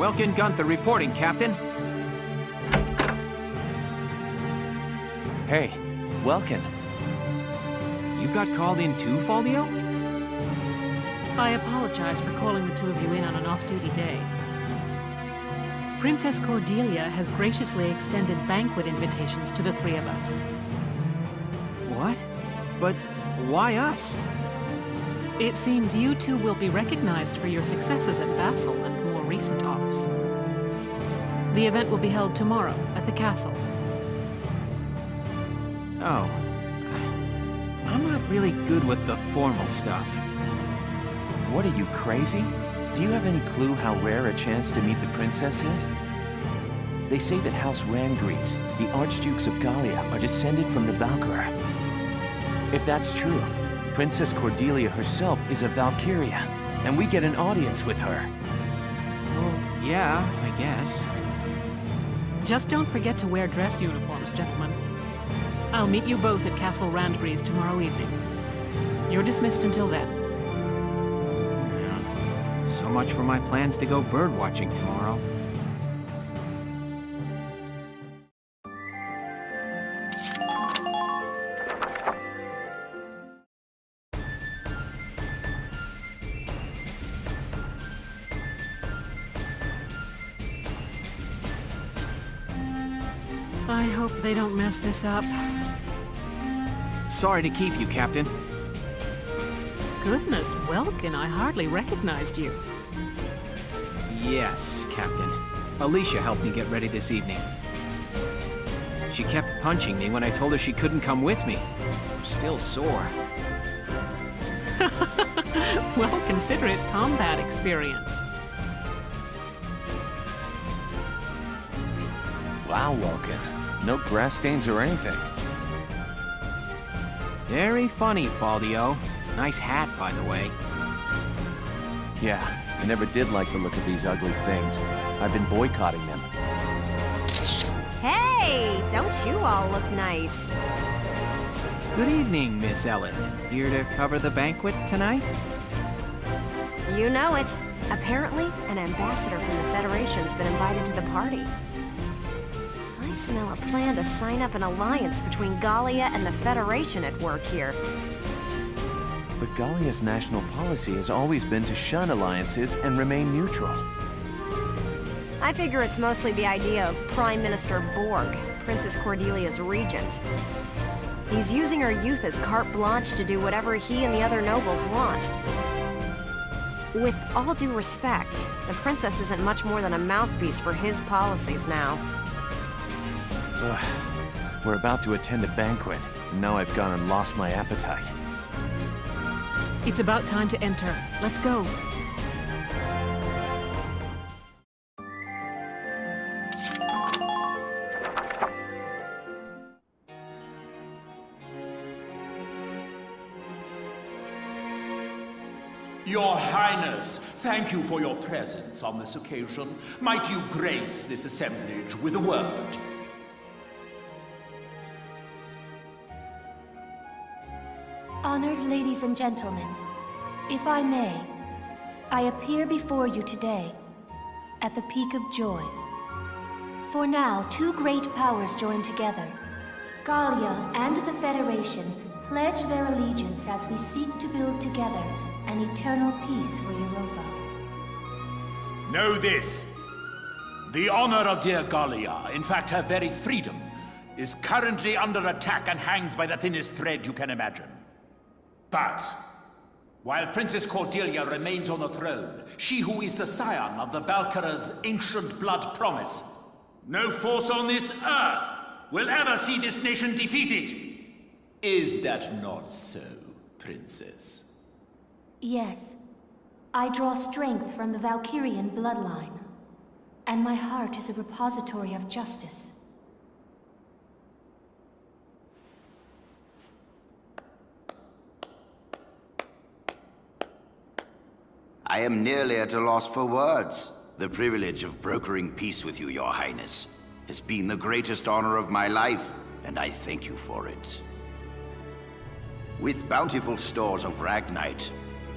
Welkin Gunther reporting, Captain. Hey, Welkin. You got called in too, Faldio? I apologize for calling the two of you in on an off-duty day. Princess Cordelia has graciously extended banquet invitations to the three of us. What? But why us? It seems you two will be recognized for your successes at Vassal and more recent ops. The event will be held tomorrow at the castle. Oh. I'm not really good with the formal stuff. What are you, crazy? Do you have any clue how rare a chance to meet the princess is? They say that House Randgreaves, the Archdukes of Gallia, are descended from the Valkyria. If that's true, Princess Cordelia herself is a Valkyria, and we get an audience with her. Well, yeah, I guess. Just don't forget to wear dress uniforms, gentlemen. I'll meet you both at Castle Randgreaves tomorrow evening. You're dismissed until then. Yeah. So much for my plans to go birdwatching tomorrow. I hope they don't mess this up. Sorry to keep you, Captain. Goodness, Welkin, I hardly recognized you. Yes, Captain. Alicia helped me get ready this evening. She kept punching me when I told her she couldn't come with me. I'm still sore. Well, consider it combat experience. Wow, Welkin. No grass stains or anything. Very funny, Faldio. Nice hat, by the way. Yeah, I never did like the look of these ugly things. I've been boycotting them. Hey, don't you all look nice? Good evening, Miss Ellet. Here to cover the banquet tonight? You know it. Apparently, an ambassador from the Federation's been invited to the party. I smell a plan to sign up an alliance between Gallia and the Federation at work here. But Gallia's national policy has always been to shun alliances and remain neutral. I figure it's mostly the idea of Prime Minister Borg, Princess Cordelia's regent. He's using her youth as carte blanche to do whatever he and the other nobles want. With all due respect, the princess isn't much more than a mouthpiece for his policies now. Ugh. We're about to attend a banquet, and now I've gone and lost my appetite. It's about time to enter. Let's go. Your Highness, thank you for your presence on this occasion. Might you grace this assemblage with a word? Honored ladies and gentlemen, if I may, I appear before you today at the peak of joy. For now, two great powers join together. Gallia and the Federation pledge their allegiance as we seek to build together an eternal peace for Europa. Know this. The honor of dear Gallia, in fact her very freedom, is currently under attack and hangs by the thinnest thread you can imagine. But, while Princess Cordelia remains on the throne, she who is the scion of the Valkyria's ancient blood promise, no force on this earth will ever see this nation defeated. Is that not so, Princess? Yes. I draw strength from the Valkyrian bloodline, and my heart is a repository of justice. I am nearly at a loss for words. The privilege of brokering peace with you, Your Highness, has been the greatest honor of my life, and I thank you for it. With bountiful stores of Ragnite,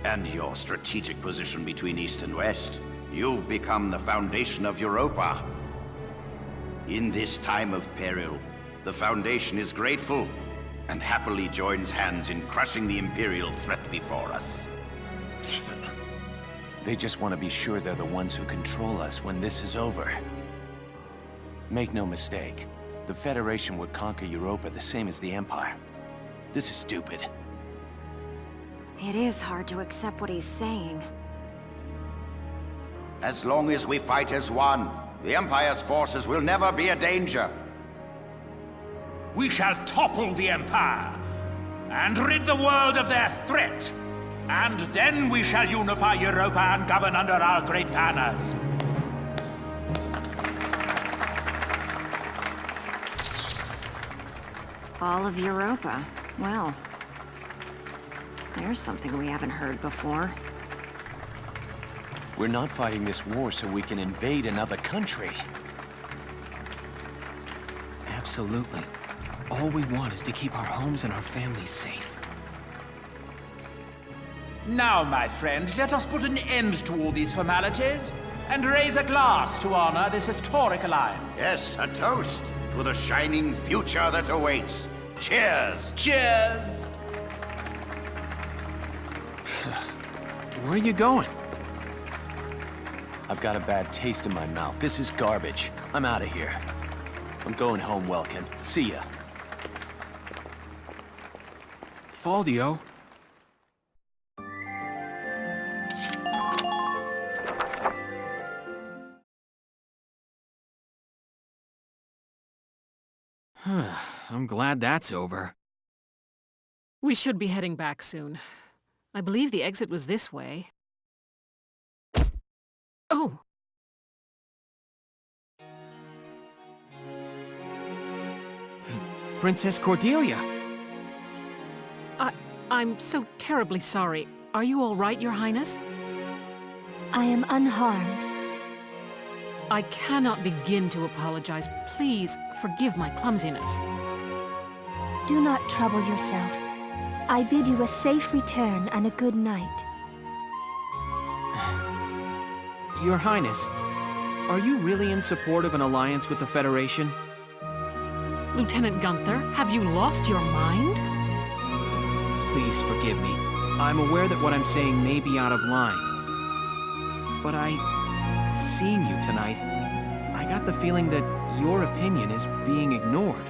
and your strategic position between East and West, You've become the foundation of Europa. In this time of peril, the Foundation is grateful and happily joins hands in crushing the Imperial threat before us. They just want to be sure they're the ones who control us when this is over. Make no mistake, the Federation would conquer Europa the same as the Empire. This is stupid. It is hard to accept what he's saying. As long as we fight as one, the Empire's forces will never be a danger. We shall topple the Empire and rid the world of their threat. And then we shall unify Europa and govern under our great banners. All of Europa. Well, there's something we haven't heard before. We're not fighting this war so we can invade another country. Absolutely. All we want is to keep our homes and our families safe. Now, my friend, let us put an end to all these formalities and raise a glass to honor this historic alliance. Yes, a toast to the shining future that awaits. Cheers! Cheers! Where are you going? I've got a bad taste in my mouth. This is garbage. I'm out of here. I'm going home, Welkin. See ya. Faldio? I'm glad that's over. We should be heading back soon. I believe the exit was this way. Oh! Princess Cordelia! I'm so terribly sorry. Are you all right, Your Highness? I am unharmed. I cannot begin to apologize. Please, forgive my clumsiness. Do not trouble yourself. I bid you a safe return and a good night. Your Highness, are you really in support of an alliance with the Federation? Lieutenant Gunther, have you lost your mind? Please forgive me. I'm aware that what I'm saying may be out of line. But seeing you tonight, I got the feeling that your opinion is being ignored.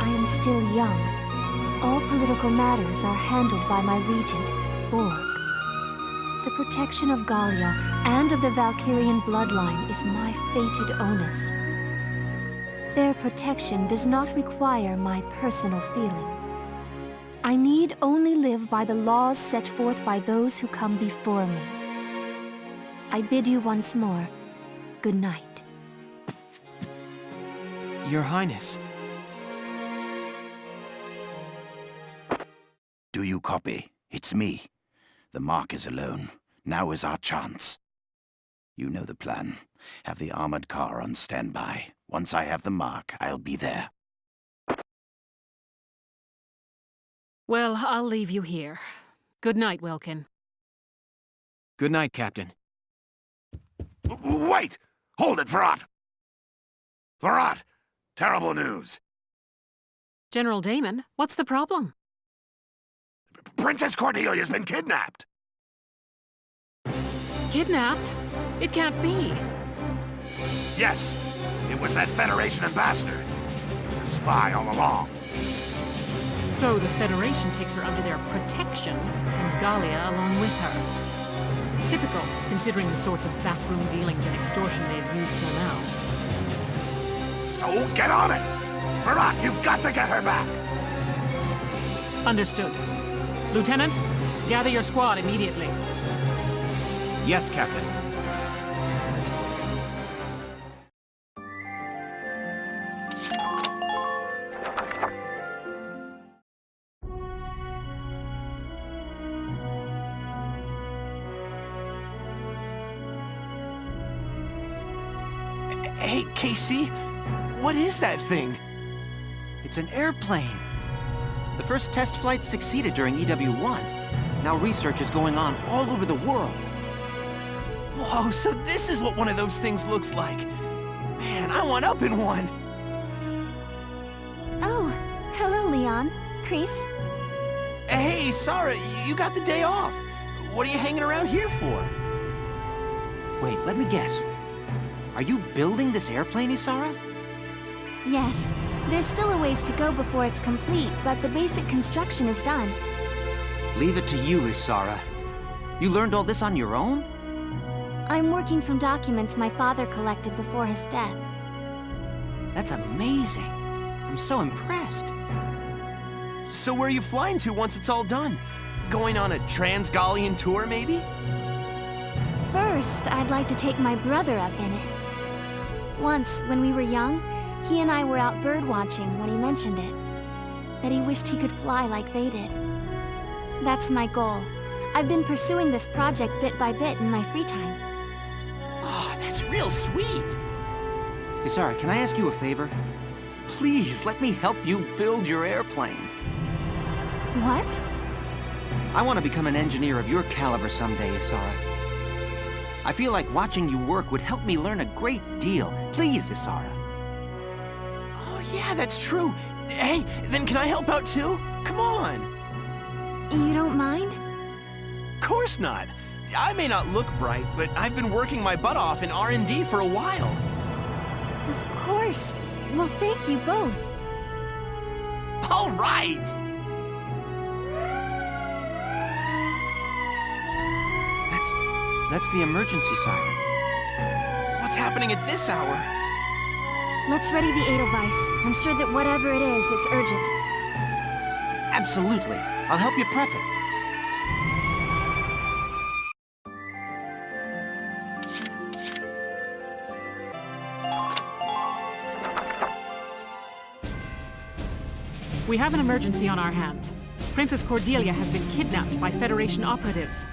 I am still young. All political matters are handled by my regent, Borg. The protection of Gallia and of the Valkyrian bloodline is my fated onus. Their protection does not require my personal feelings. I need only live by the laws set forth by those who come before me. I bid you once more, good night. Your Highness. Do you copy? It's me. The Mark is alone. Now is our chance. You know the plan. Have the armored car on standby. Once I have the Mark, I'll be there. Well, I'll leave you here. Good night, Welkin. Good night, Captain. Wait! Hold it, Verrat! Verrat! Terrible news. General Damon, what's the problem? Princess Cordelia's been kidnapped! Kidnapped? It can't be. Yes, it was that Federation ambassador. He was a spy all along. So the Federation takes her under their protection, and Gallia along with her. Typical, considering the sorts of backroom dealings and extortion they've used till now. So get on it! Verrat, you've got to get her back! Understood. Lieutenant, gather your squad immediately. Yes, Captain. Hey, KC, what is that thing? It's an airplane. The first test flight succeeded during EW1. Now research is going on all over the world. Whoa, so this is what one of those things looks like. Man, I want up in one. Oh, hello, Leon. Chris. Hey, Sarah, you got the day off. What are you hanging around here for? Wait, let me guess. Are you building this airplane, Isara? Yes, there's still a ways to go before it's complete, but the basic construction is done. Leave it to you, Isara. You learned all this on your own? I'm working from documents my father collected before his death. That's amazing. I'm so impressed. So where are you flying to once it's all done? Going on a Trans-Gallian tour, maybe? First, I'd like to take my brother up in it. Once, when we were young, he and I were out bird watching when he mentioned it. That he wished he could fly like they did. That's my goal. I've been pursuing this project bit by bit in my free time. Oh, that's real sweet. Isara, can I ask you a favor? Please, let me help you build your airplane. What? I want to become an engineer of your caliber someday, Isara. I feel like watching you work would help me learn a great deal. Please, Isara. Oh, yeah, that's true. Hey, then can I help out too? Come on. You don't mind? Of course not. I may not look bright, but I've been working my butt off in R&D for a while. Of course. Well, thank you both. All right! That's the emergency siren. What's happening at this hour? Let's ready the Edelweiss. I'm sure that whatever it is, it's urgent. Absolutely. I'll help you prep it. We have an emergency on our hands. Princess Cordelia has been kidnapped by Federation operatives.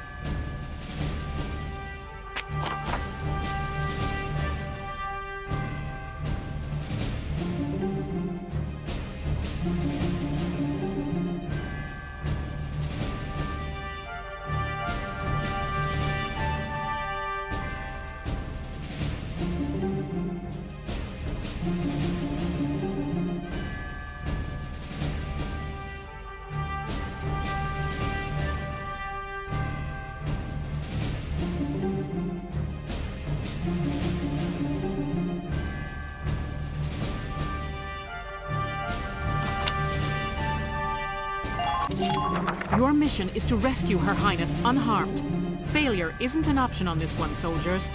Your mission is to rescue Her Highness unharmed. Failure isn't an option on this one, soldiers.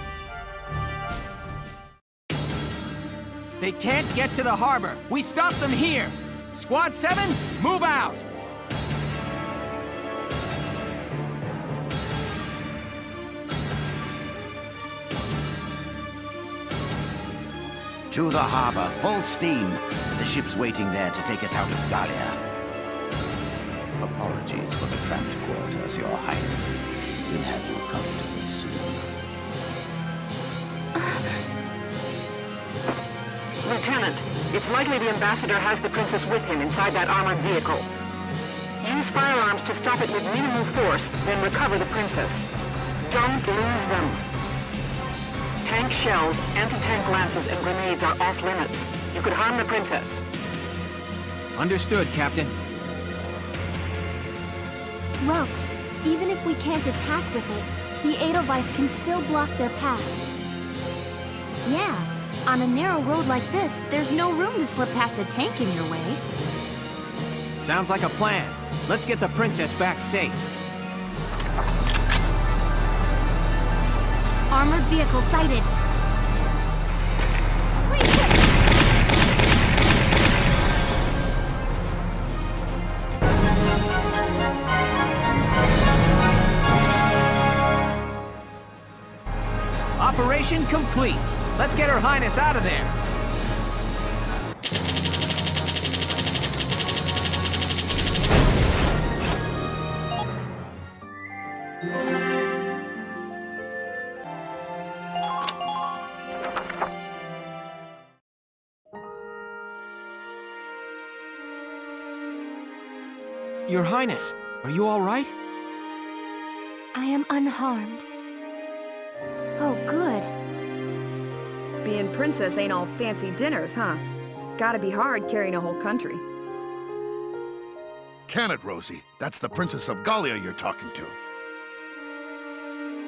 They can't get to the harbor. We stop them here. Squad 7, move out! To the harbor, full steam. The ship's waiting there to take us out of Gallia. Apologies for the cramped quarters, Your Highness. We'll have you comfortable soon. Lieutenant, it's likely the ambassador has the princess with him inside that armored vehicle. Use firearms to stop it with minimal force, then recover the princess. Don't lose them. Tank shells, anti-tank lances, and grenades are off limits. You could harm the princess. Understood, Captain. Welks, even if we can't attack with it, the Edelweiss can still block their path. Yeah, on a narrow road like this, there's no room to slip past a tank in your way. Sounds like a plan. Let's get the princess back safe. Armored vehicle sighted. Operation complete. Let's get Her Highness out of there. Your Highness, are you all right? I am unharmed. Oh, good. Being princess ain't all fancy dinners, huh? Gotta be hard carrying a whole country. Can it, Rosie? That's the Princess of Gallia you're talking to.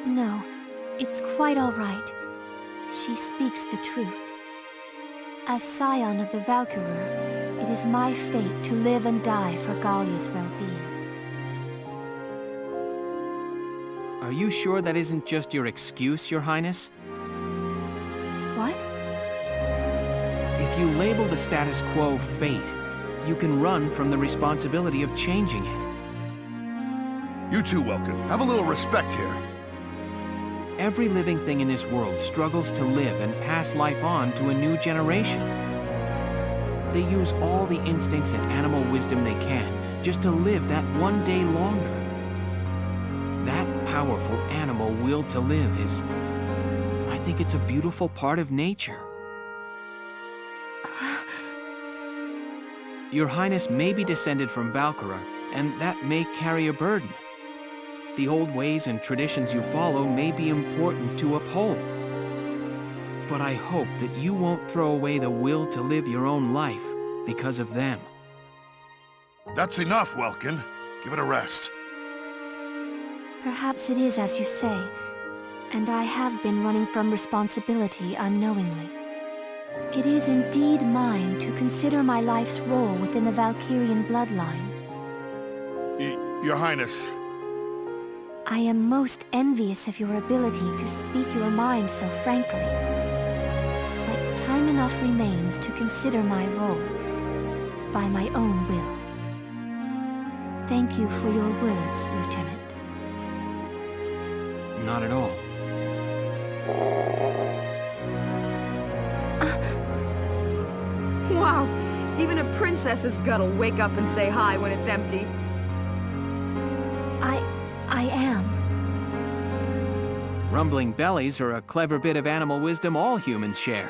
No, it's quite all right. She speaks the truth. As scion of the Valkyria, it is my fate to live and die for Gallia's well-being. Are you sure that isn't just your excuse, Your Highness? What? If you label the status quo fate, you can run from the responsibility of changing it. You too, Welkin. Have a little respect here. Every living thing in this world struggles to live and pass life on to a new generation. They use all the instincts and animal wisdom they can just to live that one day longer. That powerful animal will to live is... I think it's a beautiful part of nature. Your Highness may be descended from Valkyria, and that may carry a burden. The old ways and traditions you follow may be important to uphold. But I hope that you won't throw away the will to live your own life because of them. That's enough, Welkin. Give it a rest. Perhaps it is as you say, and I have been running from responsibility unknowingly. It is indeed mine to consider my life's role within the Valkyrian bloodline. Your Highness. I am most envious of your ability to speak your mind so frankly. But time enough remains to consider my role, by my own will. Thank you for your words, Lieutenant. Not at all. Wow, even a princess's gut'll wake up and say hi when it's empty. I am. Rumbling bellies are a clever bit of animal wisdom all humans share.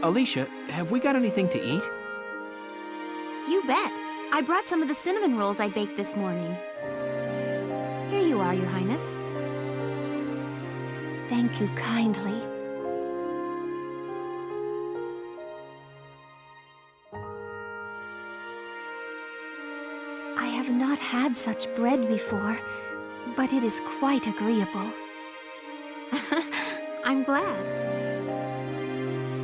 Alicia, have we got anything to eat? You bet. I brought some of the cinnamon rolls I baked this morning. Here you are, Your Highness. Thank you kindly. I have not had such bread before, but it is quite agreeable. I'm glad.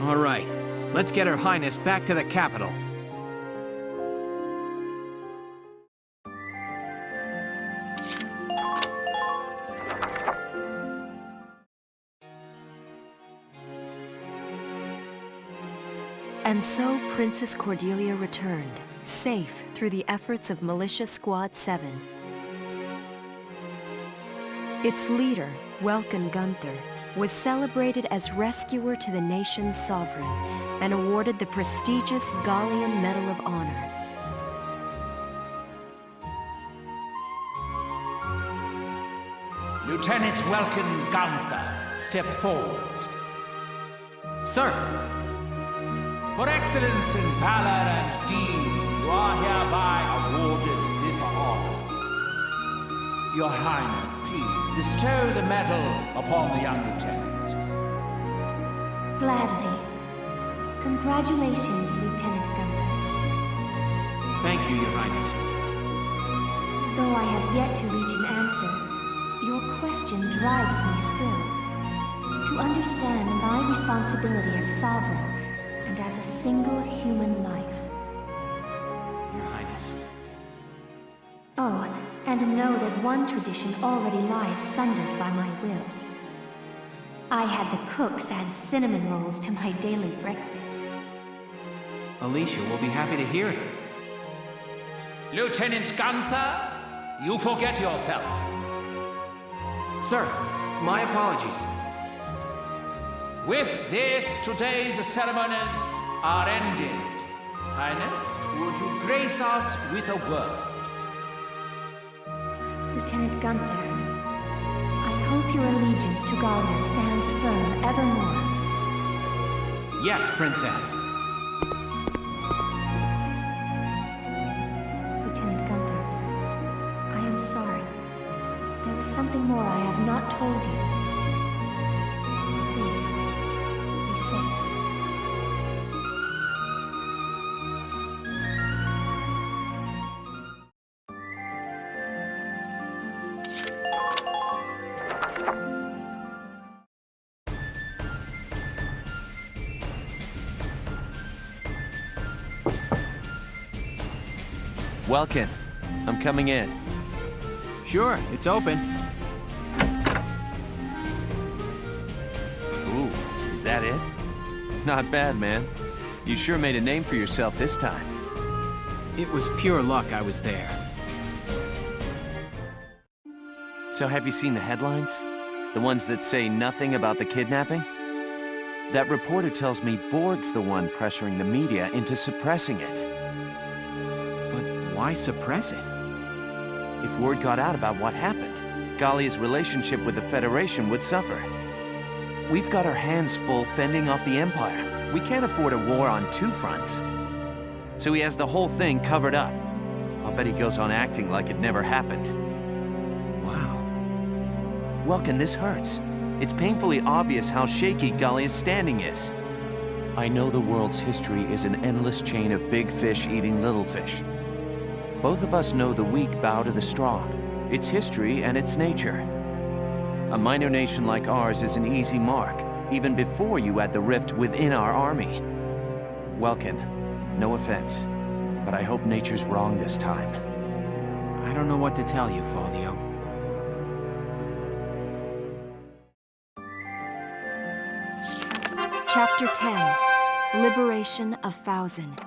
All right, let's get Her Highness back to the capital. And so Princess Cordelia returned, safe through the efforts of Militia Squad 7. Its leader, Welkin Gunther, was celebrated as rescuer to the nation's sovereign and awarded the prestigious Gallian Medal of Honor. Lieutenant Welkin Gunther, step forward. Sir! For excellence in valor and deed, you are hereby awarded this honor. Your Highness, please bestow the medal upon the young lieutenant. Gladly. Congratulations, Lieutenant Gunther. Thank you, Your Highness. Though I have yet to reach an answer, your question drives me still. To understand my responsibility as sovereign, and as a single human life. Your Highness. Oh, and know that one tradition already lies sundered by my will. I had the cooks add cinnamon rolls to my daily breakfast. Alicia will be happy to hear it. Lieutenant Gunther, you forget yourself. Sir, my apologies. With this, today's ceremonies are ended. Highness, would you grace us with a word? Lieutenant Gunther, I hope your allegiance to Gallia stands firm evermore. Yes, Princess. Lieutenant Gunther, I am sorry. There is something more I have not told you. Welkin, I'm coming in. Sure, it's open. Ooh, is that it? Not bad, man. You sure made a name for yourself this time. It was pure luck I was there. So have you seen the headlines? The ones that say nothing about the kidnapping? That reporter tells me Borg's the one pressuring the media into suppressing it. But why suppress it? If word got out about what happened, Gallia's relationship with the Federation would suffer. We've got our hands full fending off the Empire. We can't afford a war on two fronts. So he has the whole thing covered up. I'll bet he goes on acting like it never happened. Wow. Welkin, this hurts. It's painfully obvious how shaky Gallia's standing is. I know the world's history is an endless chain of big fish eating little fish. Both of us know the weak bow to the strong. It's history and it's nature. A minor nation like ours is an easy mark, even before you add the rift within our army. Welkin, no offense, but I hope nature's wrong this time. I don't know what to tell you, Faldio. Chapter 10. Liberation of Thousand.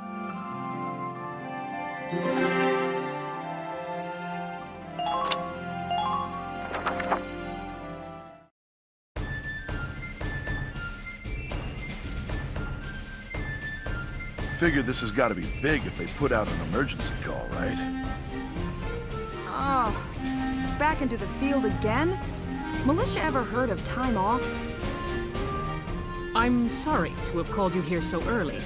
Figured this has got to be big if they put out an emergency call, right? Oh, back into the field again? Militia ever heard of time off? I'm sorry to have called you here so early.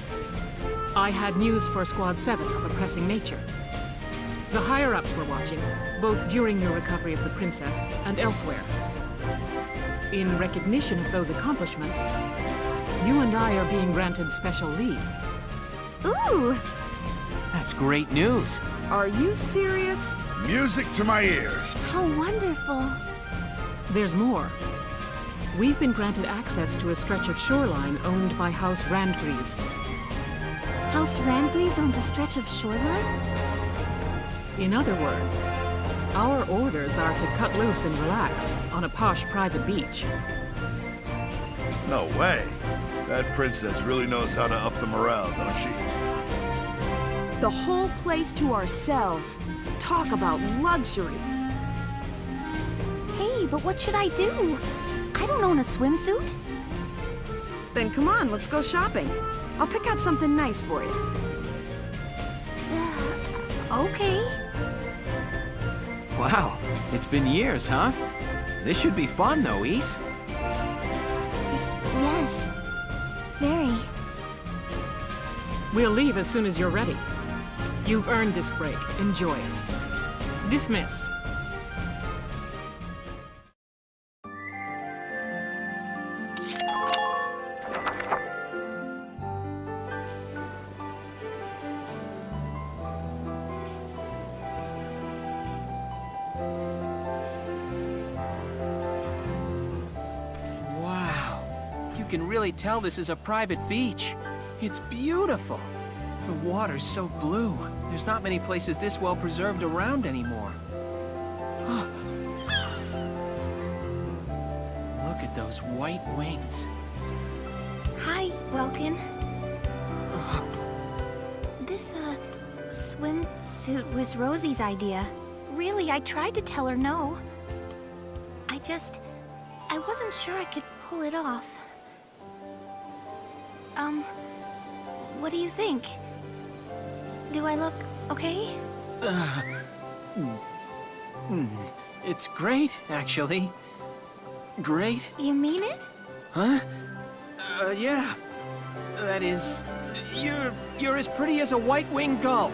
I had news for Squad 7 of a pressing nature. The higher-ups were watching, both during your recovery of the Princess and elsewhere. In recognition of those accomplishments, you and I are being granted special leave. Ooh! That's great news. Are you serious? Music to my ears. How wonderful! There's more. We've been granted access to a stretch of shoreline owned by House Randgreaves. House Randgreaves owns a stretch of shoreline? In other words, our orders are to cut loose and relax on a posh private beach. No way. That princess really knows how to up the morale, don't she? The whole place to ourselves. Talk about luxury. Hey, but what should I do? I don't own a swimsuit. Then come on, let's go shopping. I'll pick out something nice for you. Okay. Wow, it's been years, huh? This should be fun, though, Ys. Yes. Very. We'll leave as soon as you're ready. You've earned this break. Enjoy it. Dismissed. Wow. You can really tell this is a private beach. It's beautiful. The water's so blue. There's not many places this well preserved around anymore. Look at those white wings. Hi, Welkin. This, swimsuit was Rosie's idea. Really, I tried to tell her no. I wasn't sure I could pull it off. What do you think? Do I look okay? It's great, actually. Great? You mean it? Huh? Yeah. That is... You're as pretty as a white-winged gull.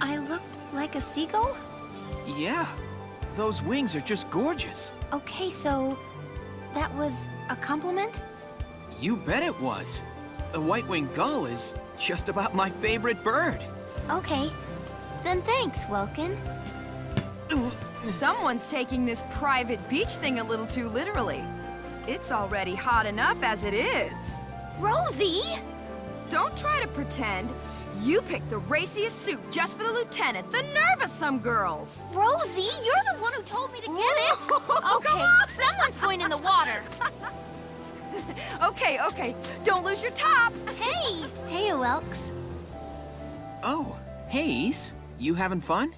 I look like a seagull? Yeah. Those wings are just gorgeous. Okay, so... that was a compliment? You bet it was. The white-winged gull is just about my favorite bird. Okay. Then thanks, Welkin. Someone's taking this private beach thing a little too literally. It's already hot enough as it is. Rosie! Don't try to pretend. You picked the raciest suit just for the lieutenant. The nerve of some girls. Rosie, you're the one who told me to get it. Okay, someone's going in the water. Okay. Don't lose your top. Hey! Hey, Elks. Oh, hey, Ace. You having fun?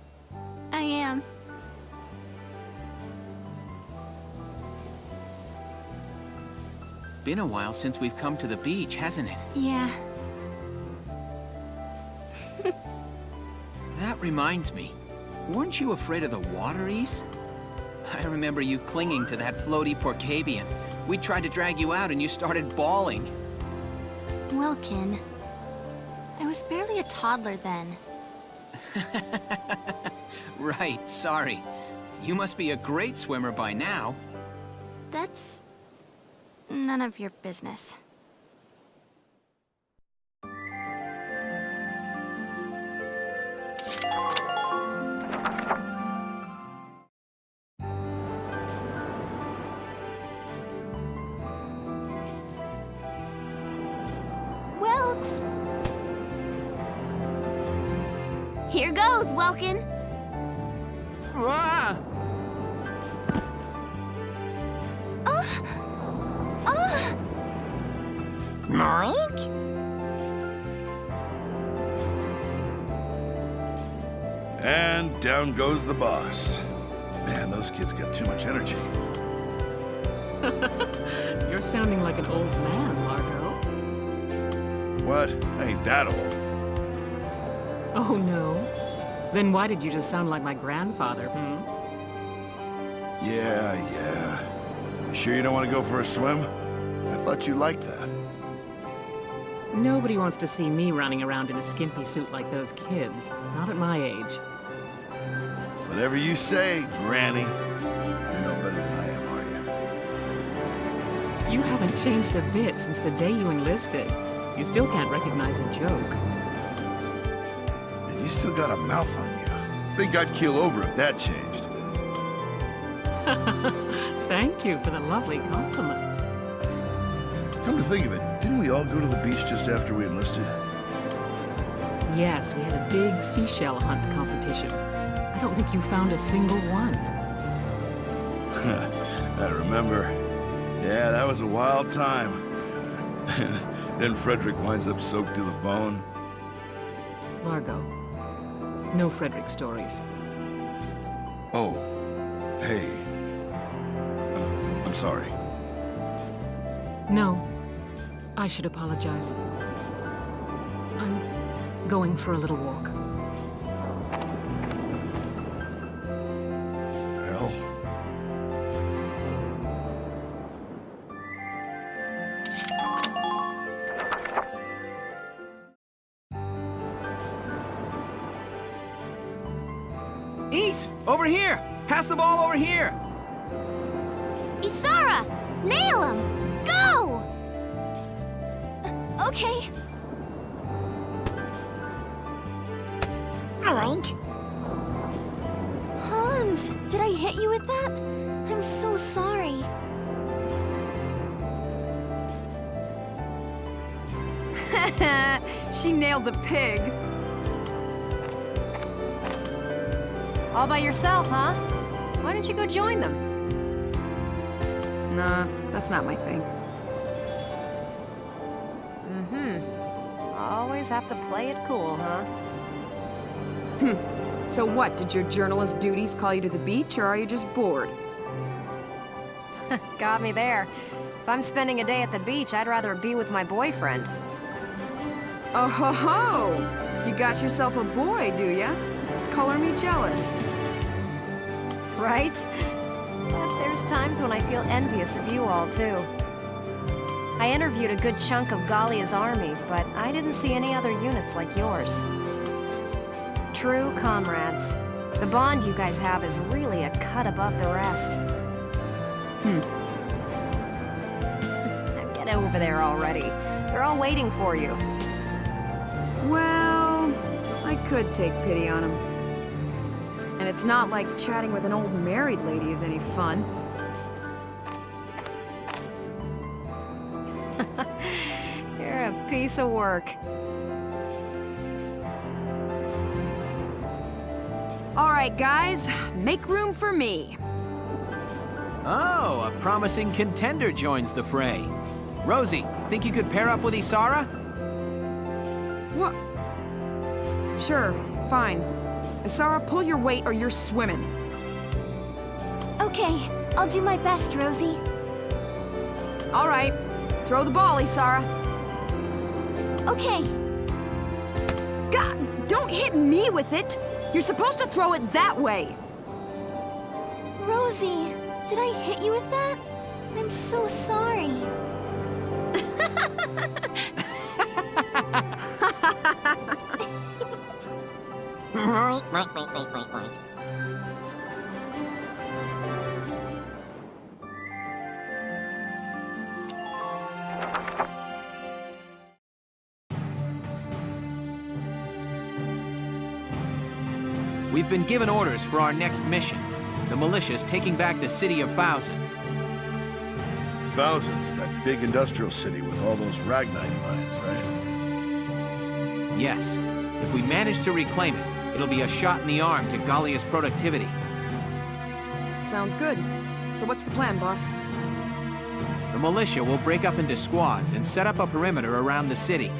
I am. Been a while since we've come to the beach, hasn't it? Yeah. That reminds me. Weren't you afraid of the water, Ace? I remember you clinging to that floaty Porcavian. We tried to drag you out and you started bawling. Welkin, I was barely a toddler then. Right, sorry. You must be a great swimmer by now. That's none of your business. Welks! Here goes, Welkin! Ah! Mike? And down goes the boss. Man, those kids got too much energy. You're sounding like an old man, Largo. What? I ain't that old. Oh, no? Then why did you just sound like my grandfather, Yeah. You sure you don't want to go for a swim? I thought you liked that. Nobody wants to see me running around in a skimpy suit like those kids. Not at my age. Whatever you say, Granny. You're no better than I am, are you? You haven't changed a bit since the day you enlisted. You still can't recognize a joke. And you still got a mouth on you. Think I'd keel over if that changed. Thank you for the lovely compliment. Come to think of it, didn't we all go to the beach just after we enlisted? Yes, we had a big seashell hunt competition. I don't think you found a single one. I remember. Yeah, that was a wild time. Then Frederick winds up soaked to the bone. Largo, no Frederick stories. Oh, hey. I'm sorry. No, I should apologize. I'm going for a little walk. Hell. Ace, over here! Pass the ball over here! Isara! Nail him! Go! Okay. Alright. Hans, did I hit you with that? I'm so sorry. She nailed the pig. All by yourself, huh? Why don't you go join them? Nah, that's not my thing. Always have to play it cool, huh? So what, did your journalist duties call you to the beach, or are you just bored? Got me there. If I'm spending a day at the beach, I'd rather be with my boyfriend. Oh ho ho! You got yourself a boy, do ya? Color me jealous. Right? But there's times when I feel envious of you all, too. I interviewed a good chunk of Gallia's army, but I didn't see any other units like yours. True comrades. The bond you guys have is really a cut above the rest. Now get over there already. They're all waiting for you. Well, I could take pity on him. And it's not like chatting with an old married lady is any fun. You're a piece of work. All right, guys, make room for me. Oh, a promising contender joins the fray. Rosie, think you could pair up with Isara? What? Sure, fine. Isara, pull your weight or you're swimming. Okay, I'll do my best, Rosie. All right, throw the ball, Isara. Okay. God, don't hit me with it! You're supposed to throw it that way! Rosie, did I hit you with that? I'm so sorry. We've been given orders for our next mission. The militia's taking back the city of Thousand. Thousands, that big industrial city with all those Ragnite mines, right? Yes. If we manage to reclaim it, it'll be a shot in the arm to Gallia's productivity. Sounds good. So what's the plan, boss? The militia will break up into squads and set up a perimeter around the city.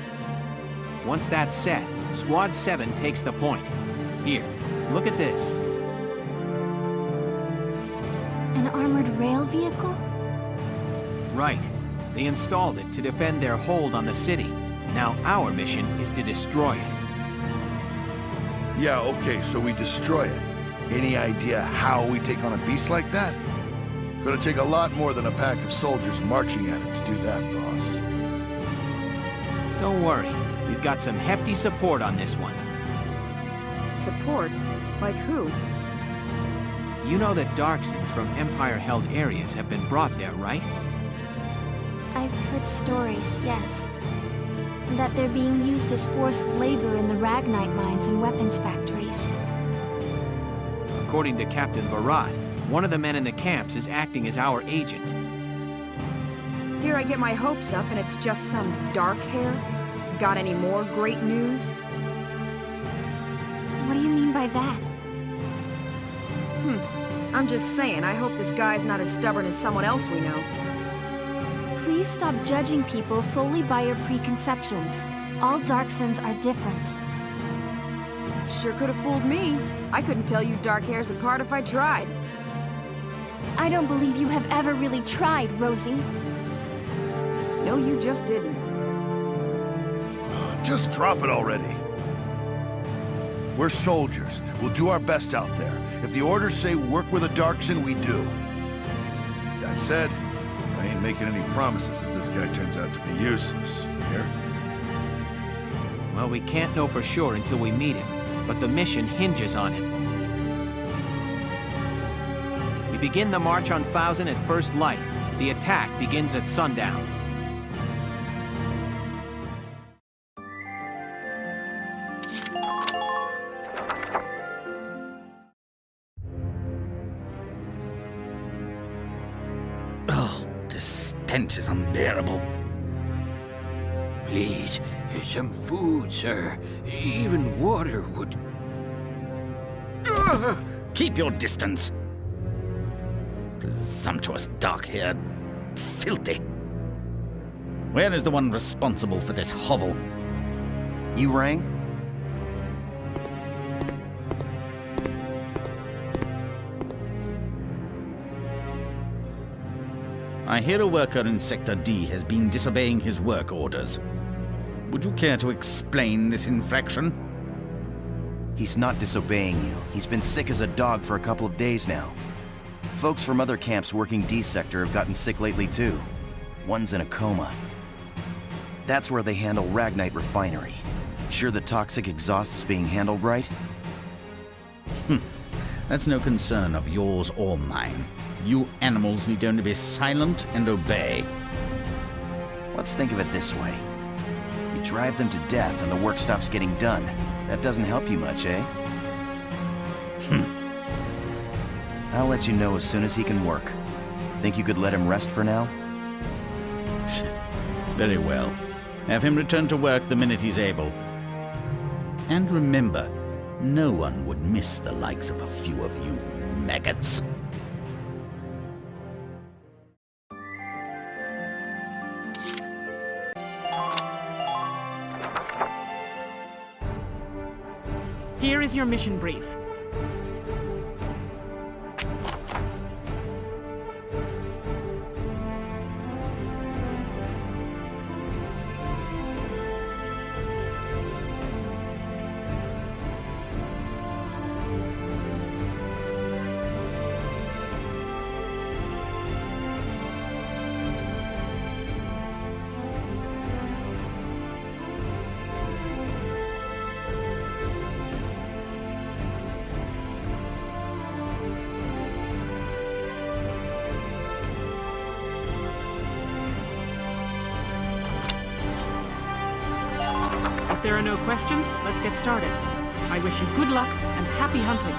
Once that's set, Squad 7 takes the point. Here, look at this. An armored rail vehicle? Right. They installed it to defend their hold on the city. Now our mission is to destroy it. Yeah, okay, so we destroy it. Any idea how we take on a beast like that? Gonna take a lot more than a pack of soldiers marching at it to do that, boss. Don't worry. We've got some hefty support on this one. Support? Like who? You know that Darksons from Empire-held areas have been brought there, right? I've heard stories, yes. That they're being used as forced labor in the Ragnite mines and weapons factories. According to Captain Barat, one of the men in the camps is acting as our agent. Here I get my hopes up and it's just some dark hair? Got any more great news? What do you mean by that? I'm just saying, I hope this guy's not as stubborn as someone else we know. Please stop judging people solely by your preconceptions. All Darksons are different. Sure could have fooled me. I couldn't tell you dark hairs apart if I tried. I don't believe you have ever really tried, Rosie. No, you just didn't. Just drop it already. We're soldiers. We'll do our best out there. If the orders say work with a Darkson, we do. That said, I ain't making any promises if this guy turns out to be useless. Here? Well, we can't know for sure until we meet him, but the mission hinges on him. We begin the march on Thousand at first light. The attack begins at sundown. Oh, this stench is unbearable. Please, some food, sir. Even water would... Ugh! Keep your distance. Presumptuous dark-haired... filthy. Where is the one responsible for this hovel? You rang? I hear a worker in Sector D has been disobeying his work orders. Would you care to explain this infraction? He's not disobeying you. He's been sick as a dog for a couple of days now. Folks from other camps working D Sector have gotten sick lately too. One's in a coma. That's where they handle Ragnite Refinery. Sure the toxic exhaust is being handled right? That's no concern of yours or mine. You animals need only be silent and obey. Let's think of it this way. You drive them to death and the work stops getting done. That doesn't help you much, eh? I'll let you know as soon as he can work. Think you could let him rest for now? Very well. Have him return to work the minute he's able. And remember, No one would miss the likes of a few of you maggots. Here is your mission brief. If there are no questions, let's get started. I wish you good luck and happy hunting.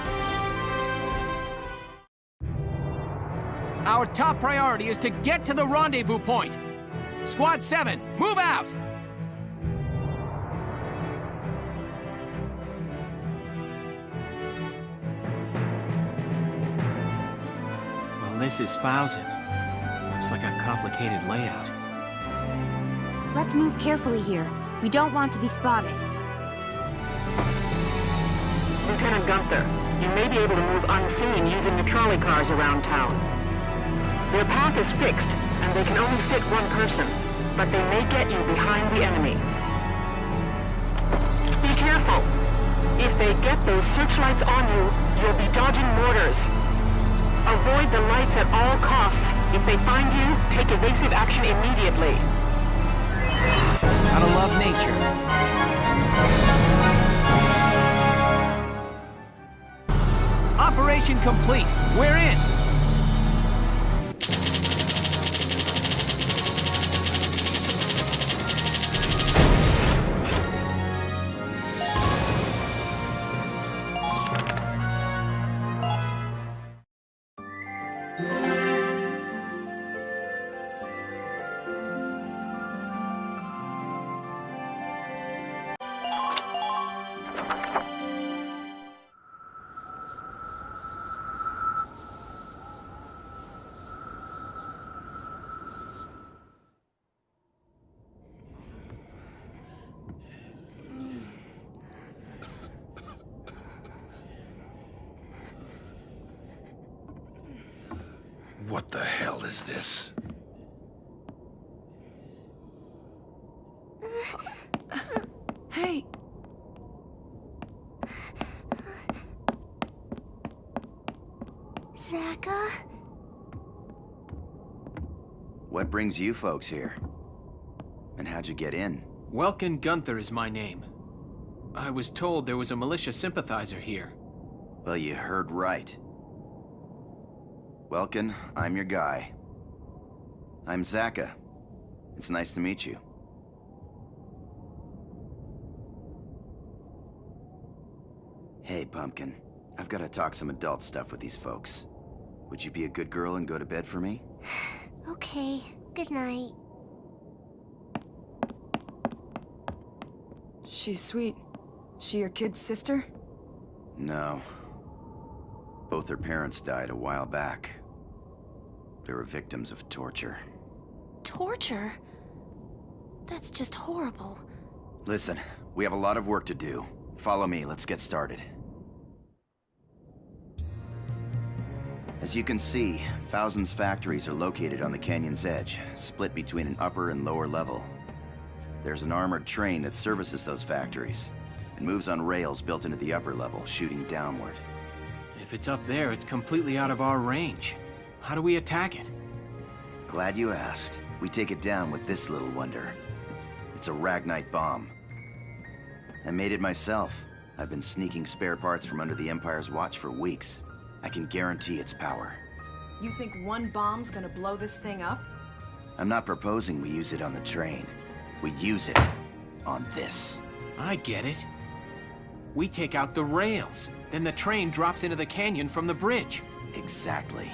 Our top priority is to get to the rendezvous point. Squad 7, move out! Well, this is Fausen. Looks like a complicated layout. Let's move carefully here. We don't want to be spotted. Lieutenant Gunther, you may be able to move unseen using the trolley cars around town. Their path is fixed, and they can only fit one person, but they may get you behind the enemy. Be careful! If they get those searchlights on you, you'll be dodging mortars. Avoid the lights at all costs. If they find you, take evasive action immediately. Gotta love nature. Operation complete. We're in. What the hell is this? Hey! Zaka? What brings you folks here? And how'd you get in? Welkin Gunther is my name. I was told there was a militia sympathizer here. Well, you heard right. Welkin, I'm your guy. I'm Zaka. It's nice to meet you. Hey, Pumpkin. I've got to talk some adult stuff with these folks. Would you be a good girl and go to bed for me? Okay, good night. She's sweet. She your kid's sister? No. Both their parents died a while back. They were victims of torture. Torture? That's just horrible. Listen, we have a lot of work to do. Follow me, let's get started. As you can see, Fausen's factories are located on the canyon's edge, split between an upper and lower level. There's an armored train that services those factories. It moves on rails built into the upper level, shooting downward. If it's up there, it's completely out of our range. How do we attack it? Glad you asked. We take it down with this little wonder. It's a Ragnite bomb. I made it myself. I've been sneaking spare parts from under the Empire's watch for weeks. I can guarantee its power. You think one bomb's gonna blow this thing up? I'm not proposing we use it on the train. We use it on this. I get it. We take out the rails. Then the train drops into the canyon from the bridge. Exactly.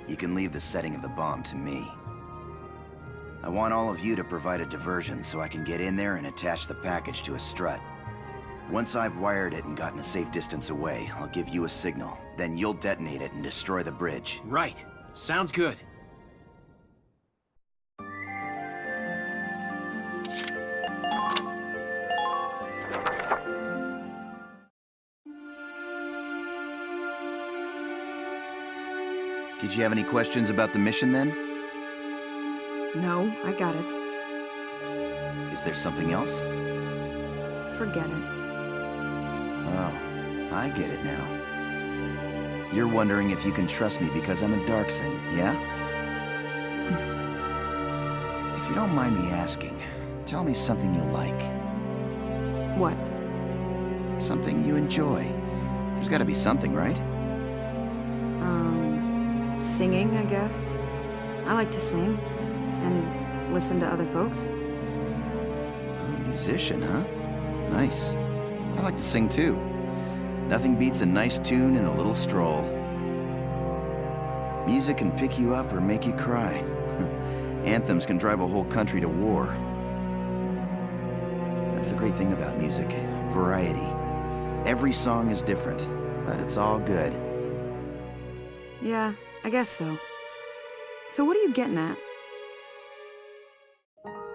You can leave the setting of the bomb to me. I want all of you to provide a diversion so I can get in there and attach the package to a strut. Once I've wired it and gotten a safe distance away, I'll give you a signal. Then you'll detonate it and destroy the bridge. Right. Sounds good. Did you have any questions about the mission then? No, I got it. Is there something else? Forget it. Oh, I get it now. You're wondering if you can trust me because I'm a Darkson, yeah? If you don't mind me asking, tell me something you like. What? Something you enjoy. There's gotta be something, right? Singing, I guess. I like to sing. And listen to other folks. A musician, huh? Nice. I like to sing too. Nothing beats a nice tune and a little stroll. Music can pick you up or make you cry. Anthems can drive a whole country to war. That's the great thing about music. Variety. Every song is different, but it's all good. Yeah, I guess so. So what are you getting at?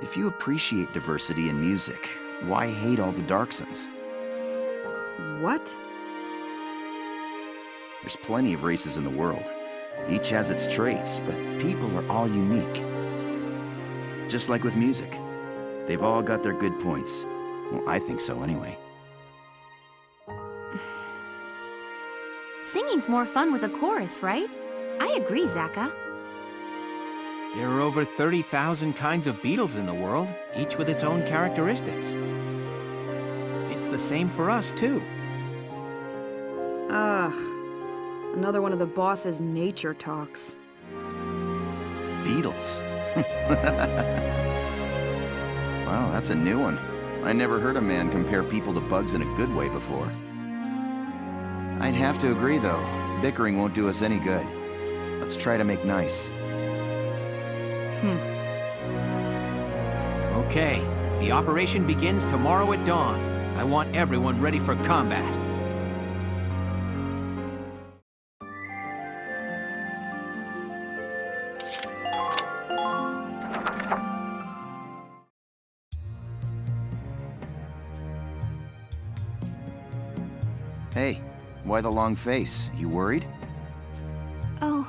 If you appreciate diversity in music, why hate all the Darksons? What? There's plenty of races in the world. Each has its traits, but people are all unique. Just like with music. They've all got their good points. Well, I think so anyway. Singing's more fun with a chorus, right? I agree, Zaka. There are over 30,000 kinds of beetles in the world, each with its own characteristics. It's the same for us, too. Ugh. Another one of the boss's nature talks. Beatles. Wow, that's a new one. I never heard a man compare people to bugs in a good way before. I'd have to agree, though. Bickering won't do us any good. Let's try to make nice. Okay, the operation begins tomorrow at dawn. I want everyone ready for combat. Hey, why the long face? You worried? Oh,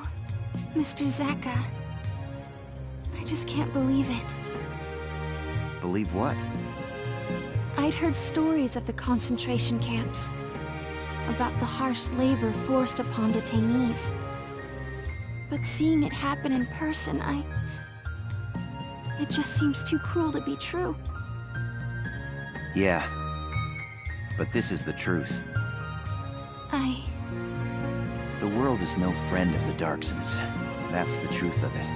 Mr. Zaka. I just can't believe it. Believe what? I'd heard stories of the concentration camps, about the harsh labor forced upon detainees. But seeing it happen in person, it just seems too cruel to be true. Yeah. But this is the truth. The world is no friend of the Darksons. That's the truth of it.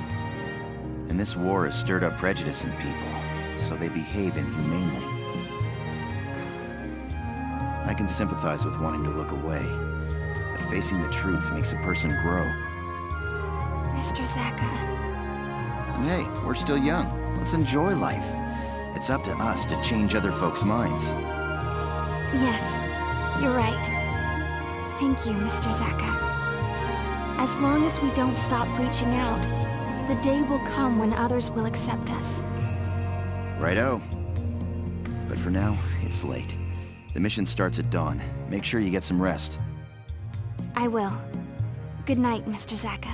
And this war has stirred up prejudice in people, so they behave inhumanely. I can sympathize with wanting to look away, but facing the truth makes a person grow. Mr. Zaka. Hey, we're still young. Let's enjoy life. It's up to us to change other folks' minds. Yes, you're right. Thank you, Mr. Zaka. As long as we don't stop reaching out, the day will come when others will accept us. Righto. But for now, it's late. The mission starts at dawn. Make sure you get some rest. I will. Good night, Mr. Zaka.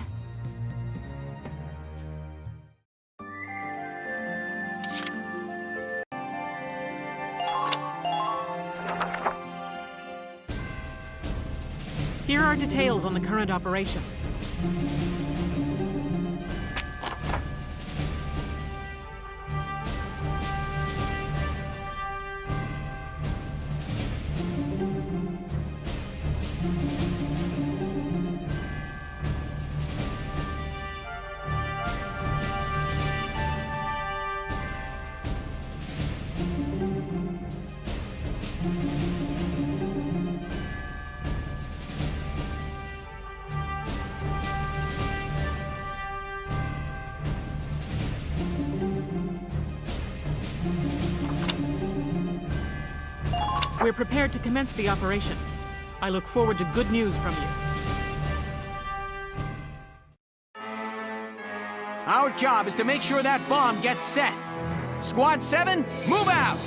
Here are details on the current operation. We're prepared to commence the operation. I look forward to good news from you. Our job is to make sure that bomb gets set. Squad 7, move out!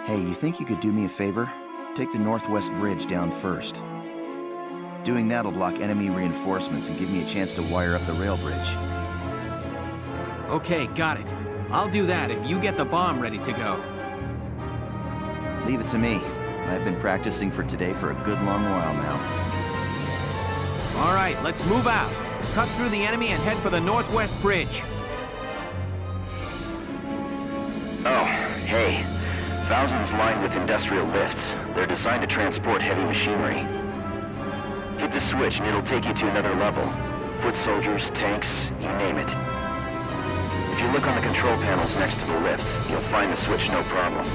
Hey, you think you could do me a favor? Take the northwest bridge down first. Doing that'll block enemy reinforcements and give me a chance to wire up the rail bridge. Okay, got it. I'll do that if you get the bomb ready to go. Leave it to me. I've been practicing for today for a good long while now. All right, let's move out. Cut through the enemy and head for the northwest bridge. Oh, hey. Thousands lined with industrial lifts. They're designed to transport heavy machinery. Hit the switch and it'll take you to another level. Foot soldiers, tanks, you name it. If you look on the control panels next to the lift, you'll find the switch no problem.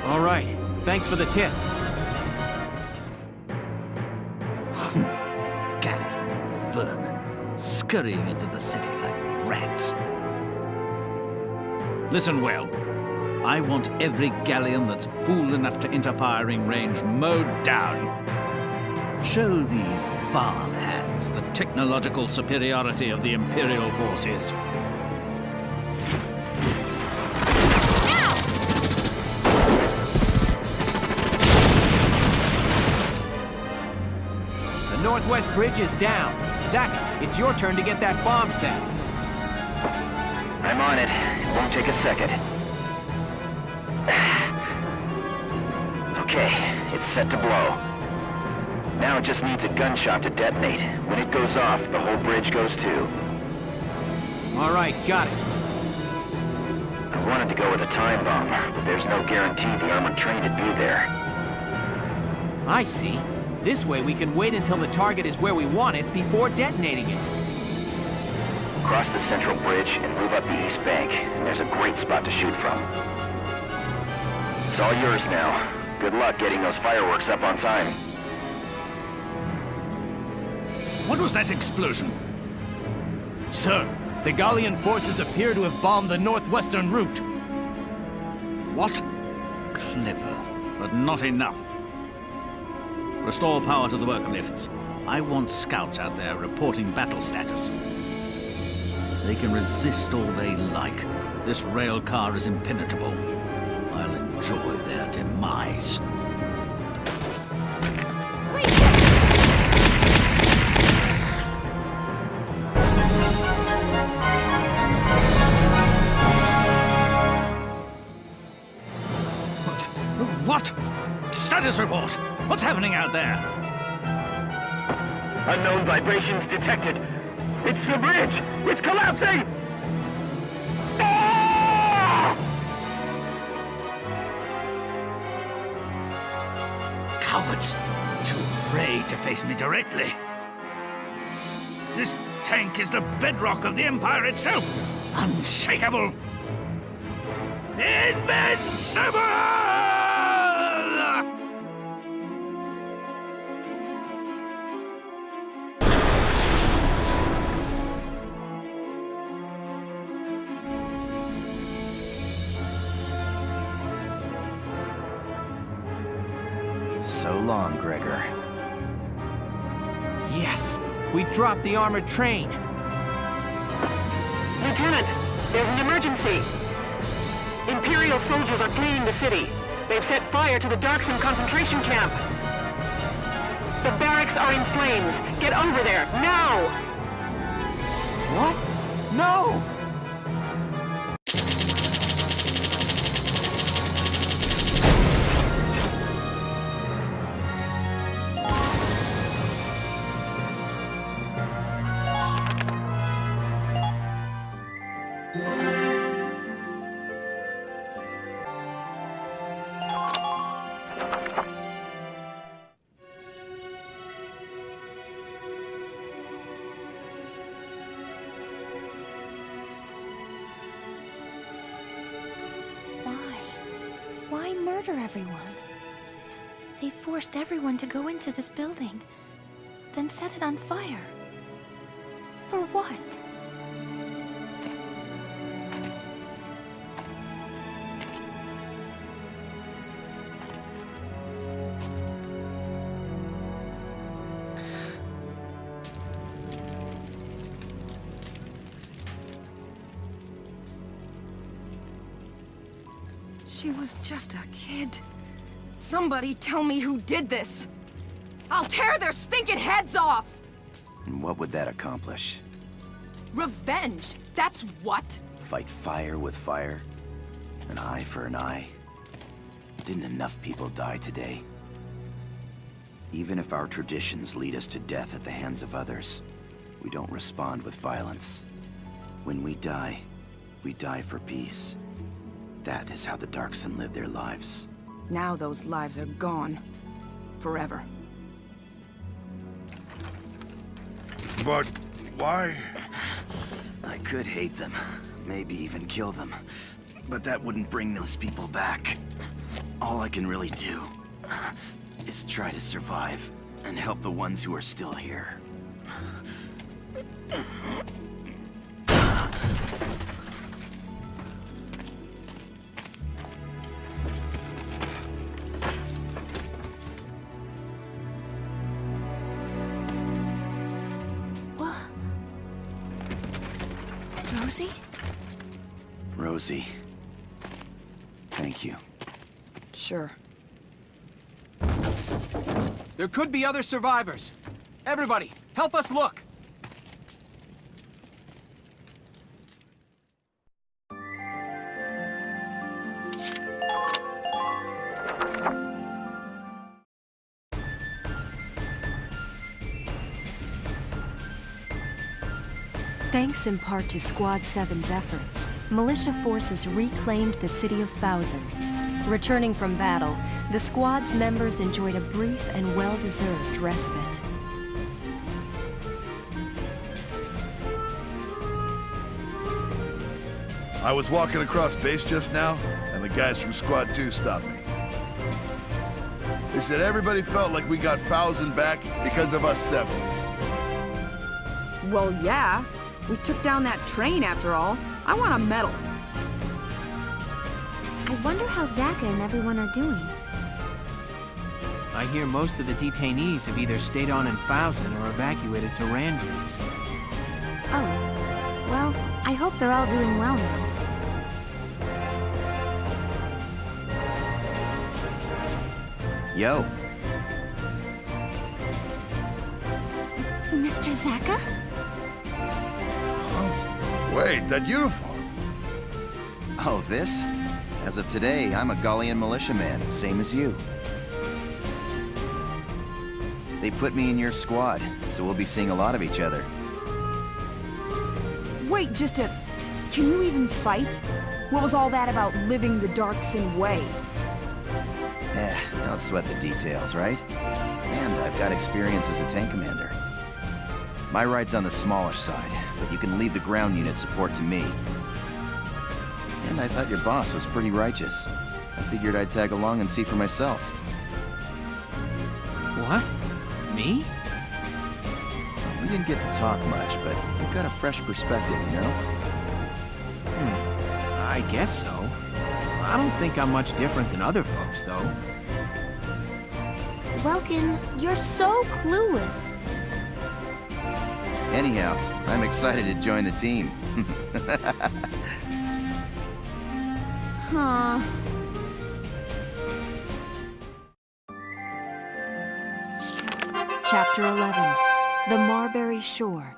All right, thanks for the tip. Galleon vermin, scurrying into the city like rats. Listen well. I want every galleon that's fool enough to enter firing range mowed down. Show these farmhands the technological superiority of the Imperial forces. The northwest bridge is down. Zaka, it's your turn to get that bomb set. I'm on it. It won't take a second. Okay, it's set to blow. Now it just needs a gunshot to detonate. When it goes off, the whole bridge goes too. All right, got it. I wanted to go with a time bomb, but there's no guarantee the armored train would be there. I see. This way we can wait until the target is where we want it before detonating it. Cross the central bridge and move up the east bank, and there's a great spot to shoot from. It's all yours now. Good luck getting those fireworks up on time. What was that explosion? Sir, the Gallian forces appear to have bombed the northwestern route. What? Clever, but not enough. Restore power to the work lifts. I want scouts out there reporting battle status. They can resist all they like. This rail car is impenetrable. I'll enjoy their demise. What? Status report! What's happening out there? Unknown vibrations detected. It's the bridge! It's collapsing! Ah! Cowards! Too afraid to face me directly. This tank is the bedrock of the Empire itself! Unshakable! Invincible! So long, Gregor. Yes, we dropped the armored train. Lieutenant, there's an emergency. Imperial soldiers are fleeing the city. They've set fire to the Darkson concentration camp. The barracks are in flames. Get over there, now! What? No! Why murder everyone? They forced everyone to go into this building. then set it on fire. For what? She was just a kid. Somebody tell me who did this! I'll tear their stinking heads off! And what would that accomplish? Revenge! That's what! Fight fire with fire? An eye for an eye? Didn't enough people die today? Even if our traditions lead us to death at the hands of others, we don't respond with violence. When we die for peace. That is how the Darkson live their lives. Now those lives are gone. Forever. But why? I could hate them, maybe even kill them, but that wouldn't bring those people back. All I can really do is try to survive and help the ones who are still here. Rosie? Rosie. Thank you. Sure. There could be other survivors. Everybody, help us look! Thanks in part to Squad 7's efforts, militia forces reclaimed the city of Thousand. Returning from battle, the Squad's members enjoyed a brief and well-deserved respite. I was walking across base just now, and the guys from Squad 2 stopped me. They said everybody felt like we got Thousand back because of us Sevens. Well, yeah. We took down that train after all. I want a medal. I wonder how Zaka and everyone are doing. I hear most of the detainees have either stayed on in Thousand or evacuated to Randrees. Oh. Well, I hope they're all doing well now. Yo. Mr. Zaka? Wait, that uniform. Oh, this? As of today, I'm a Gallian militiaman, same as you. They put me in your squad, so we'll be seeing a lot of each other. Wait, can you even fight? What was all that about living the Darkson way? Don't sweat the details, right? And I've got experience as a tank commander. My ride's on the smallish side, but you can leave the ground unit support to me. And I thought your boss was pretty righteous. I figured I'd tag along and see for myself. What? Me? We didn't get to talk much, but you've got a fresh perspective, you know? I guess so. I don't think I'm much different than other folks, though. Welkin, you're so clueless. Anyhow, I'm excited to join the team. Huh. Chapter 11, The Marbury Shore.